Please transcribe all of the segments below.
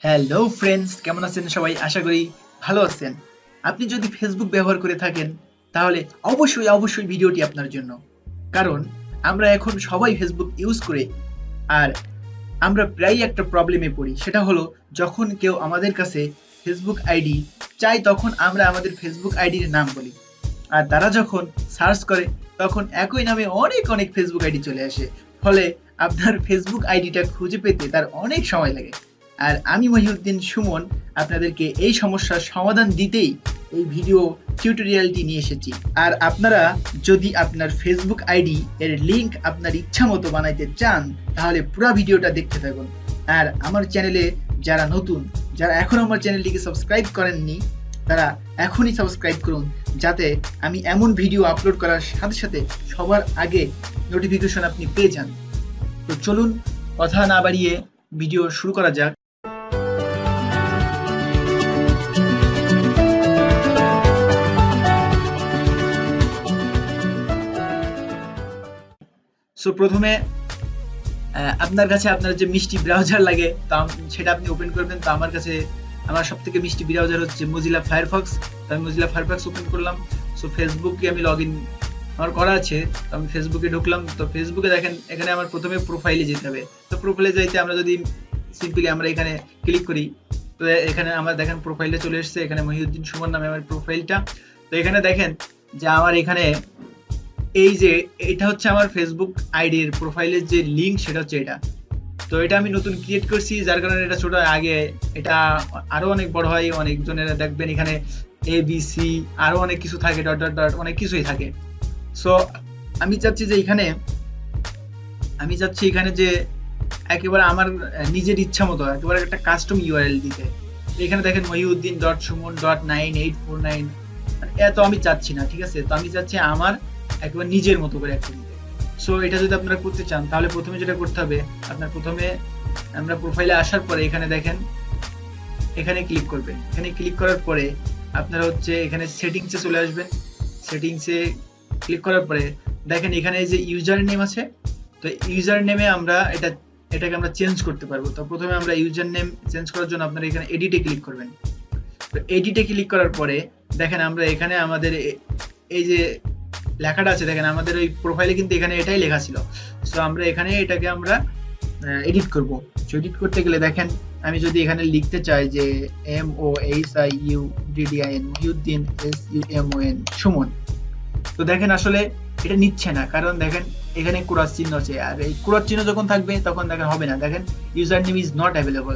Hello friends, কেমন আছেন সবাই? আশা করি ভালো আছেন। আপনি যদি ফেসবুক ব্যবহার করে থাকেন তাহলে অবশ্যই ভিডিওটি আপনার জন্য। কারণ আমরা এখন সবাই ফেসবুক ইউজ করে, আর আমরা প্রায়ই একটা প্রবলেমে পড়ি। সেটা হলো যখন কেউ আমাদের কাছে ফেসবুক আইডি চাই তখন আমরা আমাদের ফেসবুক আইডির নাম বলি, আর তারা যখন সার্চ করে তখন একই নামে অনেক ফেসবুক আইডি চলে আসে। ফলে আপনার ফেসবুক আইডিটা খুঁজে পেতে তার অনেক সময় লাগে। আর আমি মহিউদ্দিন সুমন আপনাদেরকে এই সমস্যার সমাধান দিতেই এই ভিডিও টিউটোরিয়ালটি নিয়ে এসেছি। আর আপনারা যদি আপনার ফেসবুক আইডি এর লিংক আপনার ইচ্ছা মতো বানাইতে চান তাহলে পুরো ভিডিওটা দেখতে থাকুন। আর আমার চ্যানেলে যারা নতুন, যারা এখনো আমার চ্যানেলটিকে সাবস্ক্রাইব করেননি, তারা এখনই সাবস্ক্রাইব করুন, যাতে আমি এমন ভিডিও আপলোড করার সাথে সাথে সবার আগে নোটিফিকেশন আপনি পেয়ে যান। তো চলুন কথা না বাড়িয়ে ভিডিও শুরু করা যাক। সো প্রথমে আপনার কাছে আপনার যে মিষ্টি ব্রাউজার লাগে তা সেটা আপনি ওপেন করবেন। তো আমার কাছে আমার সবথেকে মিষ্টি ব্রাউজার হচ্ছে মোজিলা ফায়ারফক্স। তো আমি মোজিলা ফায়ারফক্স ওপেন করলাম। সো ফেসবুকে আমি লগ ইন আমার করা আছে, তো আমি ফেসবুকে ঢুকলাম। তো ফেসবুকে দেখেন এখানে আমার প্রথমে প্রোফাইলে যেতে হবে। তো প্রোফাইলে যাইতে আমরা যদি সিম্পলি আমরা এখানে ক্লিক করি, তো এখানে আমরা দেখেন প্রোফাইলে চলে এসেছে। এখানে মহিউদ্দিন সুমন নামে আমার প্রোফাইলটা। তো এখানে দেখেন যে আমার এখানে এই যে এটা হচ্ছে আমার ফেসবুক আইডির প্রোফাইলের যে লিংক, সেটা হচ্ছে এটা। তো এটা আমি নতুন ক্রিয়েট করছি, যার কারণে এটা ছোট। আগে এটা আরো অনেক বড় হয়, অনেকজনের দেখবেন এখানে ABC আরো অনেক কিছু থাকে, ডট ডট ডট অনেক কিছুই থাকে। সো আমি চাচ্ছি এখানে যে একেবারে আমার নিজের ইচ্ছা মতো একেবারে একটা কাস্টম ইউআরএল দিতে। এখানে দেখেন mohiuddin.sumon.9849, এত আমি চাচ্ছি না, ঠিক আছে? তো আমি চাচ্ছি আমার একেবারে নিজের মতো করে একটা দিতে। সো এটা যদি আপনারা করতে চান তাহলে প্রথমে যেটা করতে হবে, আপনার প্রথমে আমরা প্রোফাইলে আসার পরে এখানে দেখেন এখানে ক্লিক করবেন। এখানে ক্লিক করার পরে আপনারা হচ্ছে এখানে সেটিংসে চলে আসবেন। সেটিংসে ক্লিক করার পরে দেখেন এখানে যে ইউজার নেম আছে, তো ইউজার নেমে আমরা এটাকে আমরা চেঞ্জ করতে পারবো। তো প্রথমে আমরা ইউজার নেম চেঞ্জ করার জন্য আপনারা এখানে এডিটে ক্লিক করবেন। তো এডিটে ক্লিক করার পরে দেখেন আমরা এখানে আমাদের এই যে লেখাটা আছে, দেখেন আমাদের ওই প্রোফাইলে কিন্তু এখানে এটাই লেখা ছিল। সো আমরা এখানে এটাকে আমরা এডিট করব। এডিট করতে গেলে দেখেন আমি যদি এখানে লিখতে চাই যে MOHIUDDIN মহিউদ্দিন SUMON সুমন, তো দেখেন আসলে এটা নিচ্ছে না, কারণ দেখেন এখানে ক্রস চিহ্ন আছে। আর এই ক্রস চিহ্ন যখন থাকবে তখন দেখেন হবে না, দেখেন user name is not available.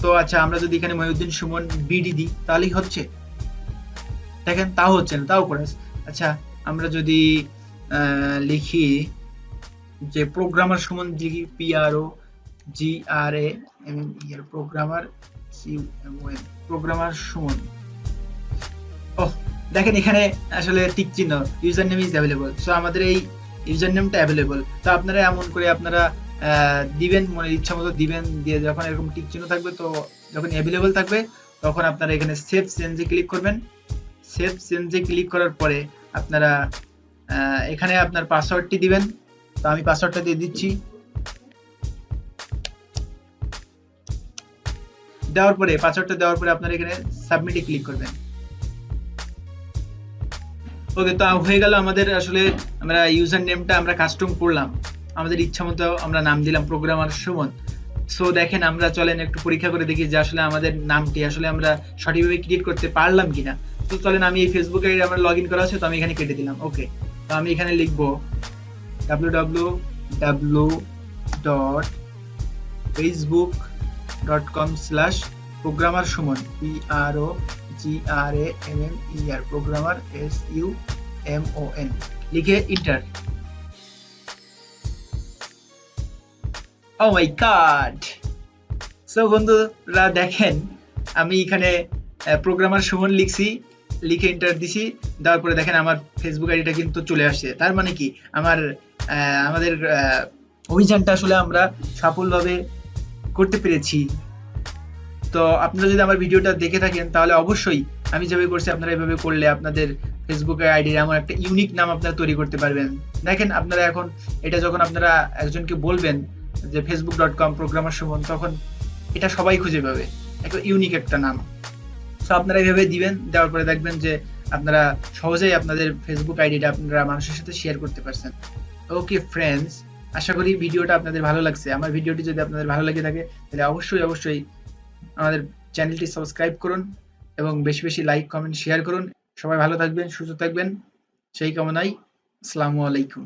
তো আচ্ছা, আমরা যদি এখানে মহিউদ্দিন সুমন BD দিই তাহলেই হচ্ছে, দেখেন তাও হচ্ছে না, তাও ক্রস। আচ্ছা, আমরা যদি লিখি যে প্রোগ্রামার সুমন, লিখি PROGRAMAR programmer SUMON programmer Suman, দেখেন এখানে আসলে টিক চিহ্ন user name is available. So আমাদের এই ইউজার নেমটা অ্যাভেলেবল। তো আপনারা এমন করে আপনারা দিবেন, মনে ইচ্ছা মতো দিবেন। দিয়ে যখন এরকম টিক চিহ্ন থাকবে, তো যখন অ্যাভেলেবল থাকবে তখন আপনারা এখানে সেভ চেঞ্জে ক্লিক করবেন। সেভ চেঞ্জে ক্লিক করার পরে আপনারা এখানে আপনার পাসওয়ার্ডটি দিবেন। তো আমি পাসওয়ার্ডটা দিয়ে দিচ্ছি। পাসওয়ার্ডটা দেওয়ার পরে আপনারা এখানে সাবমিটে ক্লিক করবেন। ওকে, তো হয়ে গেল আমাদের। আসলে আমরা ইউজার নেমটা আমরা কাস্টম করলাম, আমাদের ইচ্ছা মতো আমরা নাম দিলাম প্রোগ্রামার সুমন। সো দেখেন আমরা চলেন একটু পরীক্ষা করে দেখি যে আসলে আমাদের নামটি আসলে আমরা সঠিকভাবে ক্রিয়েট করতে পারলাম কিনা। তো চলেন, আমি এই ফেসবুকে আমার লগ ইন করা আছে, তো আমি এখানে কেটে দিলাম। ওকে, তো আমি এখানে লিখবো www.facebook.com/programmer Suman PROGRAMMER programmer SUMON লিখে ইন্টার। ও মাই গড! সো বন্ধুরা দেখেন আমি এখানে প্রোগ্রামার সুমন লিখছি, লিখে ইন্টার দিছি। দেওয়ার পরে দেখেন আমার ফেসবুক আইডিটা কিন্তু চলে আসছে। তার মানে কি আমাদের অভিযানটা আসলে আমরা সফলভাবে করতে পেরেছি। তো আপনারা যদি আমার ভিডিওটা দেখে থাকেন তাহলে অবশ্যই আমি যেভাবে করছি আপনারা এভাবে করলে আপনাদের ফেসবুক আইডির এমন একটা ইউনিক নাম আপনারা তৈরি করতে পারবেন। দেখেন আপনারা এখন এটা যখন আপনারা একজনকে বলবেন যে facebook.com প্রোগ্রামার সুমন, তখন এটা সবাই খুঁজে পাবে। একটা ইউনিক একটা নাম। সো আপনারা এইভাবে দিবেন, দেওয়ার পরে দেখবেন যে আপনারা সহজেই আপনাদের ফেসবুক আইডিটা আপনারা মানুষের সাথে শেয়ার করতে পারছেন। ওকে ফ্রেন্ডস, আশা করি ভিডিওটা আপনাদের ভালো লাগছে। আমার ভিডিওটি যদি আপনাদের ভালো লেগে থাকে তাহলে অবশ্যই আমাদের চ্যানেলটি সাবস্ক্রাইব করুন এবং বেশি বেশি লাইক, কমেন্ট, শেয়ার করুন। সবাই ভালো থাকবেন, সুস্থ থাকবেন, সেই কামনায় আসসালামু আলাইকুম।